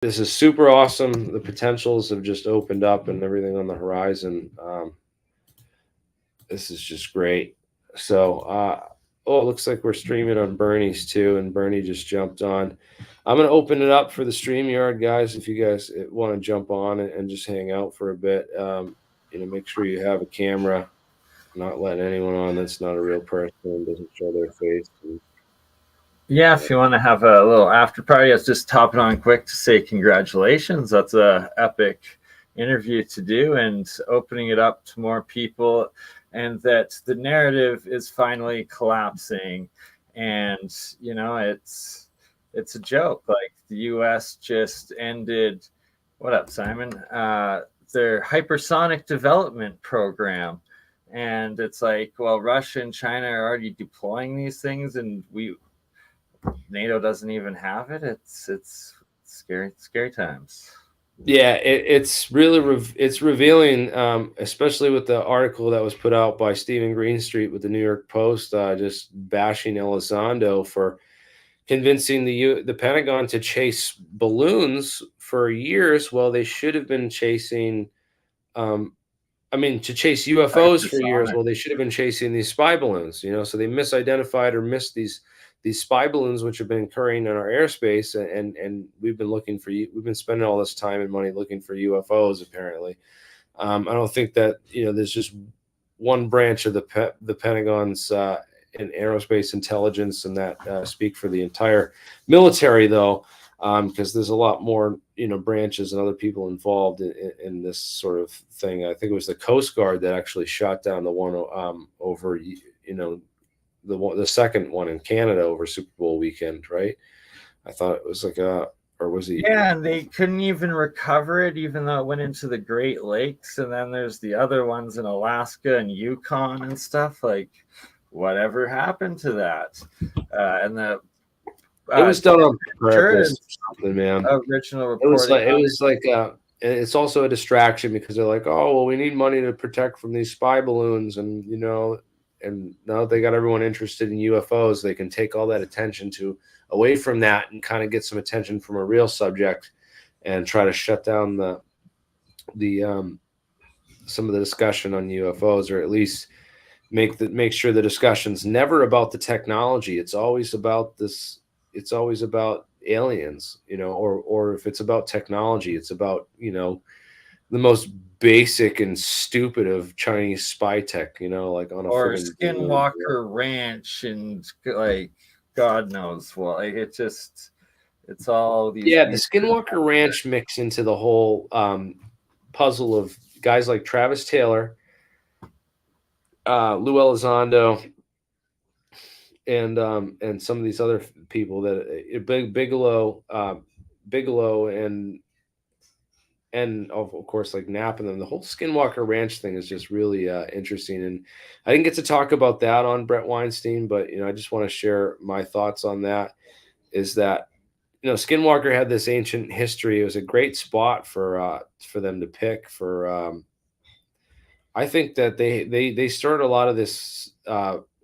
this is super awesome. The potentials have just opened up and everything on the horizon. This is just great. So, oh, it looks like we're streaming on Bernie's too, and Bernie just jumped on. I'm gonna open it up for the StreamYard guys. If you guys want to jump on and just hang out for a bit, make sure you have a camera. Not letting anyone on that's not a real person and doesn't show their face. And, Yeah, if you want to have a little after party, I was just topping on quick to say congratulations. That's a epic interview to do, and opening it up to more people, and that the narrative is finally collapsing. And it's a joke. Like the U.S. just ended. What up, Simon? Their hypersonic development program. And it's like, well, Russia and China are already deploying these things, and NATO doesn't even have it. It's scary times. yeah, it's really it's revealing, especially with the article that was put out by Stephen Greenstreet with the New York Post, just bashing Elizondo for convincing the Pentagon to chase balloons for years. Well, they should have been chasing, um, I mean, to chase UFOs for years. Hypersonic. Well, they should have been chasing these spy balloons. So they misidentified or missed these spy balloons, which have been occurring in our airspace, and we've been we've been spending all this time and money looking for UFOs. Apparently, I don't think that there's just one branch of the Pentagon's in aerospace intelligence and that speak for the entire military, though, because there's a lot more branches and other people involved in this sort of thing. I think it was the Coast Guard that actually shot down the one over the second one in Canada over Super Bowl weekend, right? I thought it was like or was he? Yeah, and they couldn't even recover it, even though it went into the Great Lakes. And then there's the other ones in Alaska and Yukon and stuff. Like, whatever happened to that? And the It was done on purpose or something, man. Original It was reporting. like it's also a distraction because they're like, oh well, we need money to protect from these spy balloons, and and now they got everyone interested in UFOs. They can take all that attention away from that and kind of get some attention from a real subject, and try to shut down the some of the discussion on UFOs, or at least make sure the discussion's never about the technology. It's always about this. It's always about aliens, or if it's about technology, it's about the most basic and stupid of Chinese spy tech, like on a or friggin' Skinwalker Ranch and like God knows what. Like it's all these. Yeah, the Skinwalker Ranch mix into the whole puzzle of guys like Travis Taylor, Lou Elizondo, and some of these other people that Bigelow, and of course like Knapp and them. The whole Skinwalker Ranch thing is just really interesting, and I didn't get to talk about that on Bret Weinstein, but I just want to share my thoughts on that. Is that Skinwalker had this ancient history. It was a great spot for them to pick for. I think that they started a lot of this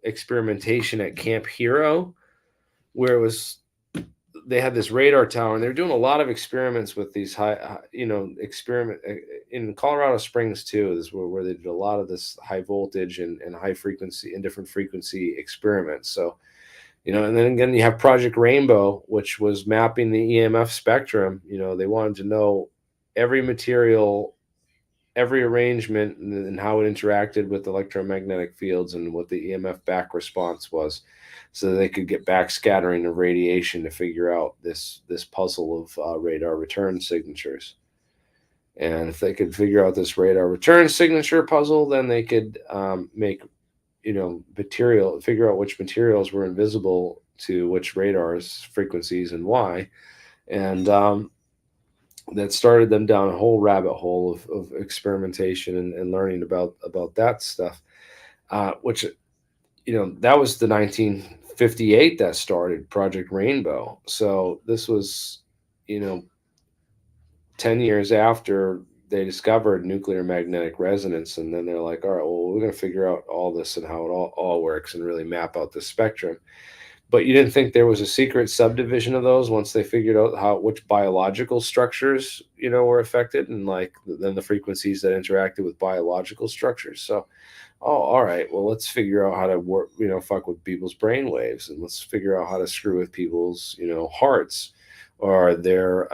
experimentation at Camp Hero, where it was they had this radar tower, and they're doing a lot of experiments with these experiment in Colorado Springs too. Is where they did a lot of this high voltage and high frequency and different frequency experiments. So, and then again, you have Project Rainbow, which was mapping the EMF spectrum. They wanted to know every material, every arrangement, and how it interacted with electromagnetic fields and what the EMF back response was, so that they could get back scattering of radiation to figure out this puzzle of radar return signatures. And if they could figure out this radar return signature puzzle, then they could make figure out which materials were invisible to which radars frequencies and why. And that started them down a whole rabbit hole of experimentation and learning about that stuff, which that was the 1958 that started Project Rainbow. So this was 10 years after they discovered nuclear magnetic resonance, and then they're like, all right, well, we're going to figure out all this and how it all works and really map out the spectrum. But you didn't think there was a secret subdivision of those once they figured out how which biological structures, were affected, and like then the frequencies that interacted with biological structures. So, oh, all right, well, let's figure out how to work, fuck with people's brain waves, and let's figure out how to screw with people's, hearts or their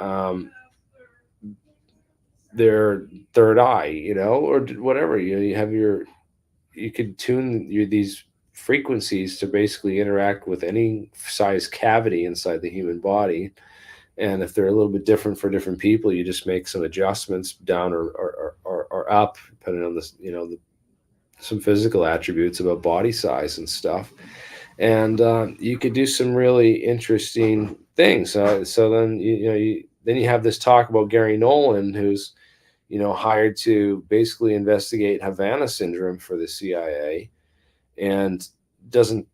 third eye, or whatever. You have you could tune these frequencies to basically interact with any size cavity inside the human body. And if they're a little bit different for different people, you just make some adjustments down or up, depending on this, some physical attributes about body size and stuff. And you could do some really interesting things. So then then you have this talk about Gary Nolan, who's hired to basically investigate Havana syndrome for the CIA, and doesn't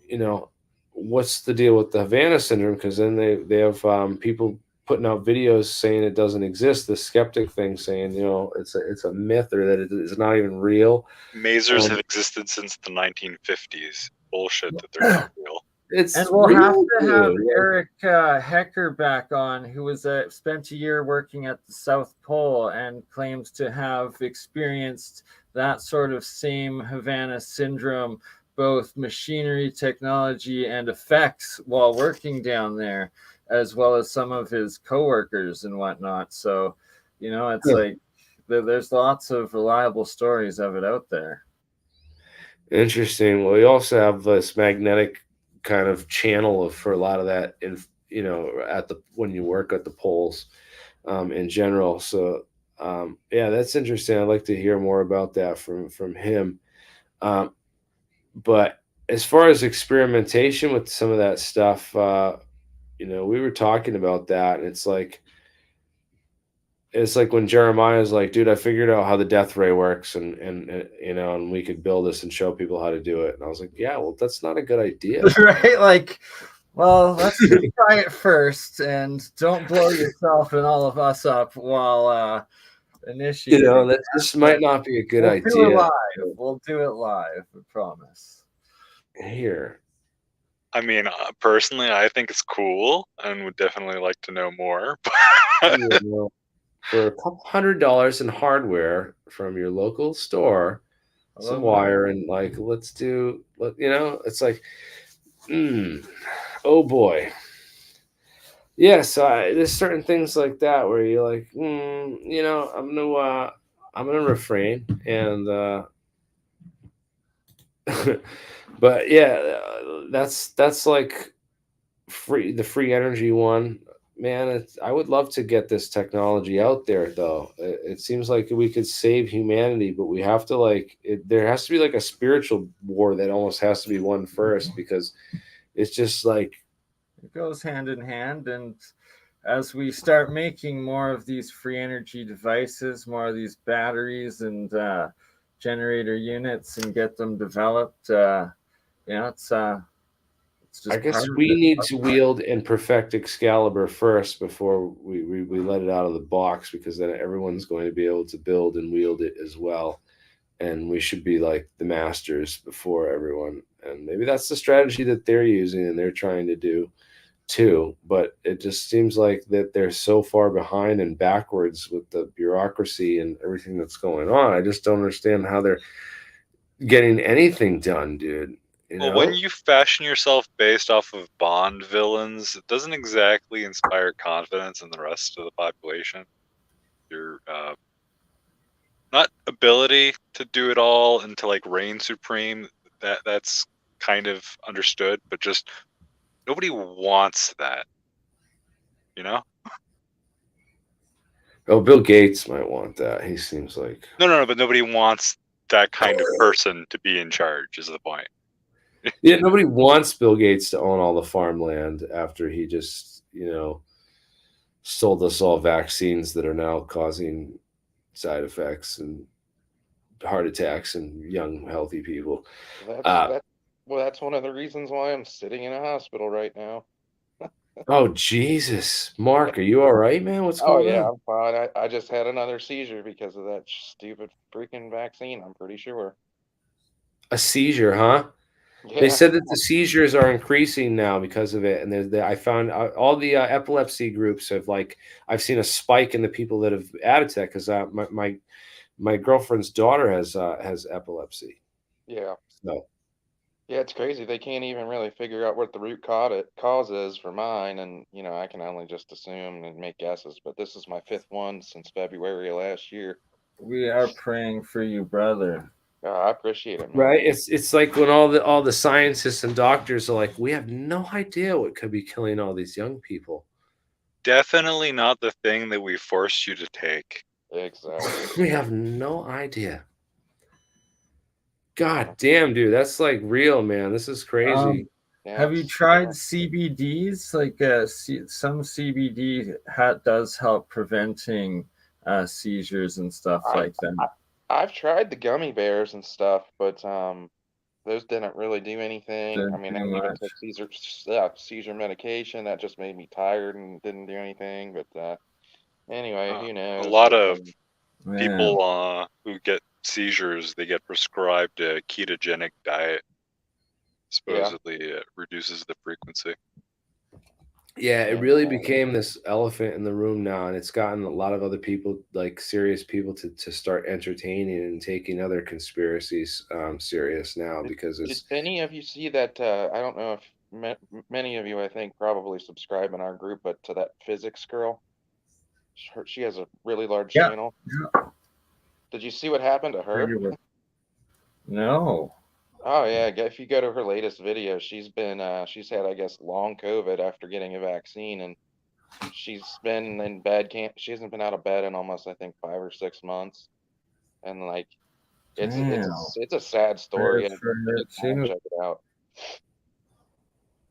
you know what's the deal with the Havana syndrome? Because then they have people putting out videos saying it doesn't exist. The skeptic thing saying it's a myth, or that it is not even real. Masers have existed since the 1950s. Bullshit that they're not real. It's And we'll real, have to have dude. Eric Hecker back on, who was spent a year working at the South Pole and claims to have experienced that sort of same Havana syndrome, both machinery, technology, and effects while working down there, as well as some of his coworkers and whatnot. So, it's like there's lots of reliable stories of it out there. Interesting. Well, we also have this magnetic kind of channel for a lot of that in at the when you work at the poles, in general. So yeah, that's interesting. I'd like to hear more about that from him. Um, but as far as experimentation with some of that stuff, we were talking about that, and it's like when Jeremiah's like, dude, I figured out how the death ray works, and we could build this and show people how to do it. And I was like, yeah, well, that's not a good idea. Right? Like, well, let's just try it first, and don't blow yourself and all of us up while initiating. That just might not be a good We'll do it idea. live. We'll do it live. I promise. Here, I mean, personally, I think it's cool and would definitely like to know more. for a couple $100 in hardware from your local store, some wire, and like, it's like, oh boy. Yeah, so there's certain things like that where you're like, I'm gonna refrain, and but yeah, that's like the free energy one, man. I would love to get this technology out there, though. It seems like we could save humanity, but we have to there has to be like a spiritual war that almost has to be won first, because it's just like it goes hand in hand. And as we start making more of these free energy devices, more of these batteries and generator units, and get them developed, it's just I guess we need to wield and perfect Excalibur first before we let it out of the box, because then everyone's going to be able to build and wield it as well. And we should be like the masters before everyone. And maybe that's the strategy that they're using and they're trying to do too. But it just seems like that they're so far behind and backwards with the bureaucracy and everything that's going on. I just don't understand how they're getting anything done, dude. Well, when you fashion yourself based off of Bond villains, it doesn't exactly inspire confidence in the rest of the population. Your not ability to do it all and to like reign supreme, that's kind of understood, but just nobody wants that, Oh, Bill Gates might want that. He seems like no, but nobody wants that kind of person to be in charge, is the point. Yeah, nobody wants Bill Gates to own all the farmland after he just, sold us all vaccines that are now causing side effects and heart attacks in young, healthy people. That's one of the reasons why I'm sitting in a hospital right now. Oh, Jesus. Mark, are you all right, man? What's going on? Oh, yeah, I'm fine. I just had another seizure because of that stupid freaking vaccine, I'm pretty sure. A seizure, huh? They Yeah. said that the seizures are increasing now because of it, and I found all the epilepsy groups have like I've seen a spike in the people that have added to that because my girlfriend's daughter has epilepsy. Yeah. So Yeah, it's crazy. They can't even really figure out what the cause is for mine, and I can only just assume and make guesses. But this is my fifth one since February of last year. We are praying for you, brother. I appreciate it, man. right, it's like when all the scientists and doctors are like, we have no idea what could be killing all these young people. Definitely not the thing that we forced you to take. Exactly. We have no idea. God damn, dude, that's like real, man. This is crazy. Yeah, Have you tried CBDs? Like some CBD does help preventing seizures and stuff like that. I've tried the gummy bears and stuff, but those didn't really do anything. I Didn't mean, do I even much. took seizure medication that just made me tired and didn't do anything. But anyway, who A knows? lot But, of Yeah. people who get seizures, they get prescribed a ketogenic diet. Supposedly, it reduces the frequency. Yeah, it Yeah. really became this elephant in the room now, and it's gotten a lot of other people, like serious people, to start entertaining and taking other conspiracies serious now because Did it's any of you see that? I don't know if many of you, I think, probably subscribe in our group, but to that physics girl, she has a really large Yeah. channel. Yeah. Did you see what happened to her? No. Oh yeah, if you go to her latest video, she's had, I guess, long COVID after getting a vaccine, and she's been in bed. Can't She hasn't been out of bed in almost, I think, 5 or 6 months, and like Damn. it's a sad story. Prayers for her too. Check it out.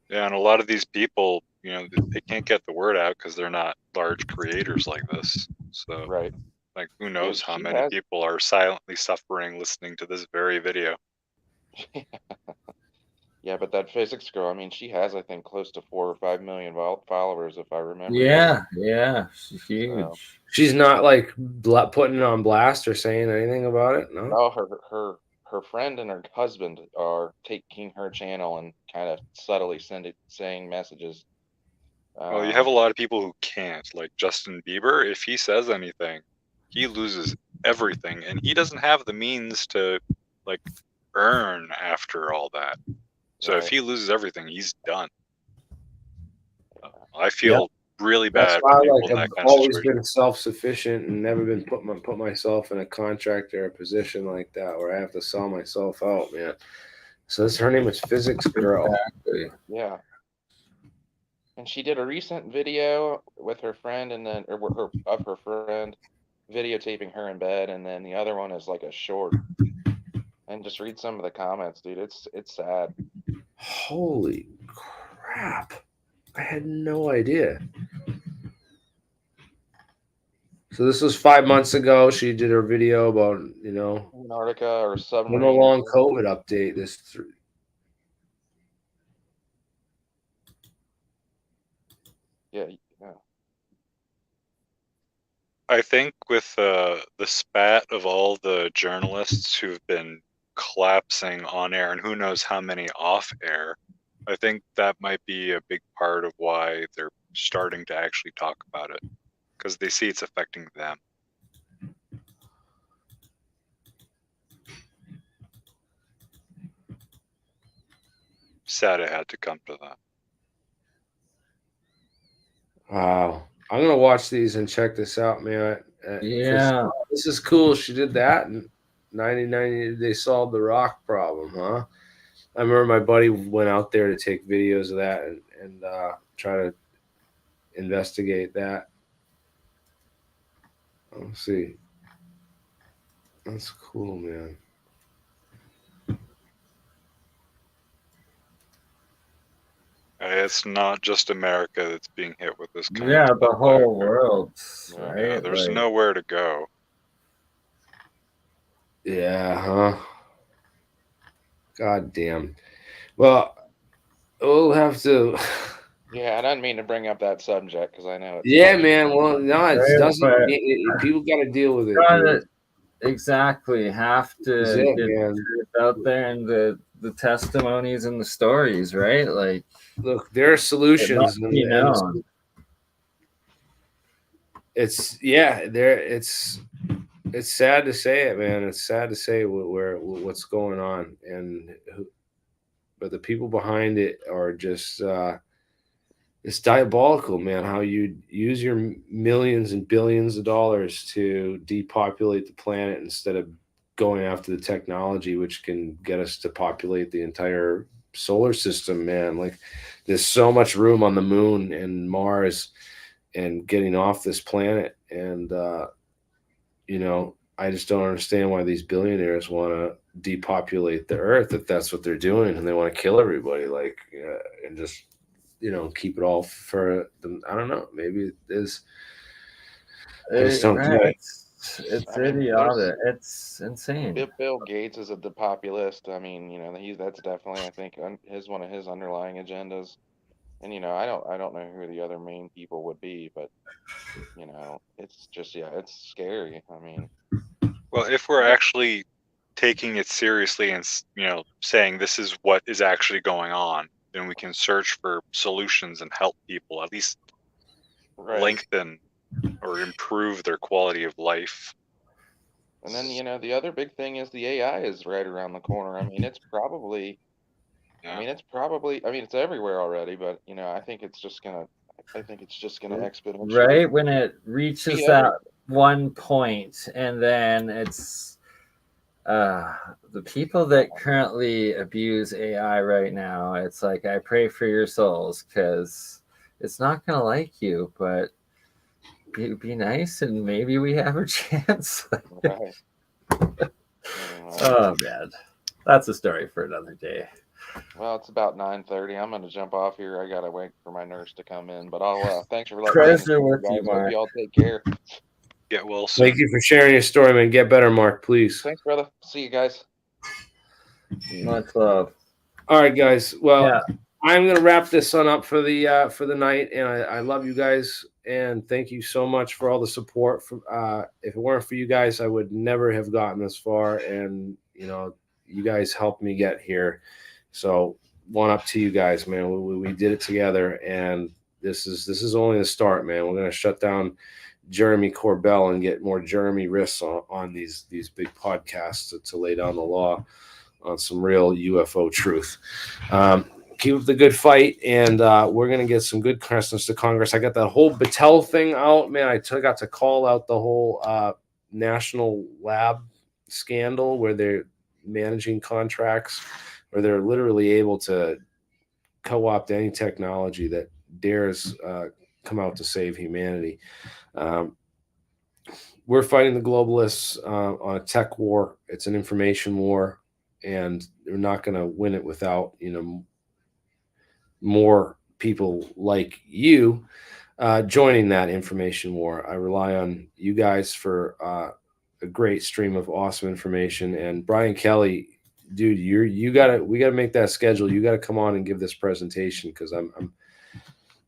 Yeah, and a lot of these people, they can't get the word out because they're not large creators like this. So, Right. like, who knows how she many has- people are silently suffering listening to this very video. Yeah, but that physics girl, I mean, she has, I think, close to 4 or 5 million followers, if I remember. Yeah, yeah, she's So, huge. she's not like putting it on blast or saying anything about it. No, oh, her friend and her husband are taking her channel and kind of subtly saying messages. Well, you have a lot of people who can't, like Justin Bieber. If he says anything, he loses everything, and he doesn't have the means to like earn after all that. So if Right. he loses everything, he's done. I feel really that's bad why for people like in I've that kind of always situation. been self-sufficient and never been put myself in a contract or a position like that where I have to sell myself out, man. So her name is Physics Girl. Exactly. Yeah. And she did a recent video with her friend, and then her friend videotaping her in bed, and then the other one is like a short. And just read some of the comments, dude. It's sad. Holy crap! I had no idea. So this was 5 months ago. She did her video about Antarctica or doing submarine. a long COVID update. Yeah. I think with the spat of all the journalists who've been collapsing on air, and who knows how many off air, I think that might be a big part of why they're starting to actually talk about it, because they see it's affecting them. Sad it had to come to that. Wow. I'm gonna watch these and check this out, man. Yeah. This is cool. She did that in 1990. They solved the rock problem, huh? I remember my buddy went out there to take videos of that and try to investigate that. Let's see. That's cool, man. It's not just America that's being hit with this kind Yeah, of the stuff. whole world, Yeah, right? There's Like, nowhere to go. Yeah, huh? God damn. Well, we'll have to. Yeah, I didn't mean to bring up that subject because I know it's Yeah, touchy. man. Well, no, it Right, doesn't. but- People got to deal with it. Gotta- Dude. exactly. Have That's to it, get man. the truth out there, and the testimonies and the stories, right? Like, look, there are it solutions, must be known. it's sad to say it, man. It's sad to say what's going on, but the people behind it are just it's diabolical, man. How you use your millions and billions of dollars to depopulate the planet instead of going after the technology which can get us to populate the entire solar system, man. Like, there's so much room on the moon and Mars and getting off this planet, and I just don't understand why these billionaires want to depopulate the earth if that's what they're doing, and they want to kill everybody, like, and just keep it all for them. I don't know. Maybe it is. I just don't get it. It's I mean, idiotic. It's insane. Bill Gates is a depopulist. I mean, that's definitely, I think, one of his underlying agendas. And I don't know who the other main people would be, but it's just, it's scary. I mean, Well, if we're actually taking it seriously and saying this is what is actually going on, then we can search for solutions and help people at least right. lengthen or improve their quality of life. And then the other big thing is the AI is right around the corner. I mean, it's probably. Yeah. I mean, it's everywhere already, but I think it's just gonna exponentially. Right when it reaches that one point, and then it's the people that currently abuse AI right now. It's like, I pray for your souls, because it's not gonna like you, but be nice, and maybe we have a chance. Right. Oh man, that's a story for another day. Well, it's about 9:30. I'm going to jump off here. I got to wait for my nurse to come in. But thanks for letting me Pleasure with you, Mark. Hope y'all take care. Get well soon. Thank you for sharing your story, man. Get better, Mark, please. Thanks, brother. See you guys. Much love. All right, guys. Well, I'm going to wrap this one up for the night, and I love you guys, and thank you so much for all the support. If it weren't for you guys, I would never have gotten this far, and you guys helped me get here. So one up to you guys, man. We did it together, and this is only the start, man. We're gonna shut down Jeremy Corbell and get more Jeremy Riss on these big podcasts to lay down the law on some real UFO truth. Keep up the good fight, and we're gonna get some good questions to Congress. I got that whole Battelle thing out, man. I got to call out the whole national lab scandal where they're managing contracts, where they're literally able to co-opt any technology that dares come out to save humanity. We're fighting the globalists on a tech war. It's an information war, and we're not going to win it without more people like you joining that information war. I rely on you guys for a great stream of awesome information. And Brian Kelly, dude, we gotta make that schedule. You gotta come on and give this presentation, because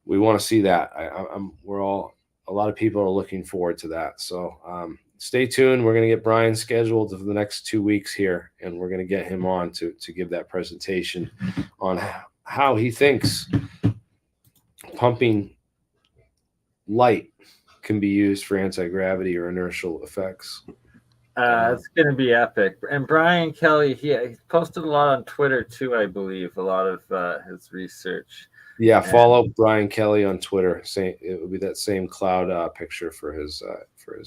we want to see that. A lot of people are looking forward to that. So stay tuned. We're gonna get Brian scheduled for the next 2 weeks here, and we're gonna get him on to give that presentation on how he thinks pumping light can be used for anti-gravity or inertial effects. It's going to be epic. And Brian Kelly, he posted a lot on Twitter too, I believe, a lot of his research. Yeah, follow Brian Kelly on Twitter. It would be that same cloud picture for his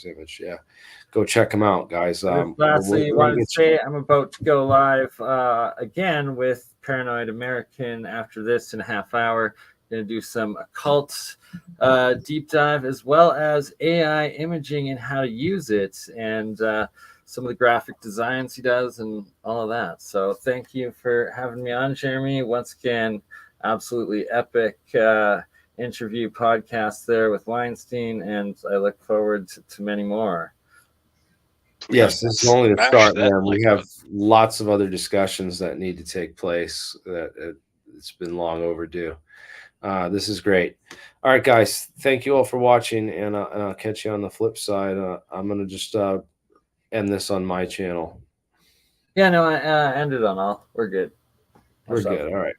image. Yeah, go check him out, guys. Lastly, I want to say I'm about to go live again with Paranoid American after this in a half hour. Going to do some occult deep dive, as well as AI imaging and how to use it, and some of the graphic designs he does and all of that. So thank you for having me on, Jeremy. Once again, absolutely epic interview podcast there with Weinstein, and I look forward to many more. Yes, this is only the start, man. We have lots of other discussions that need to take place. It's been long overdue. This is great. All right, guys. Thank you all for watching, and I'll catch you on the flip side. I'm going to just end this on my channel. Yeah, no, I ended on all. We're good. We're good. All right.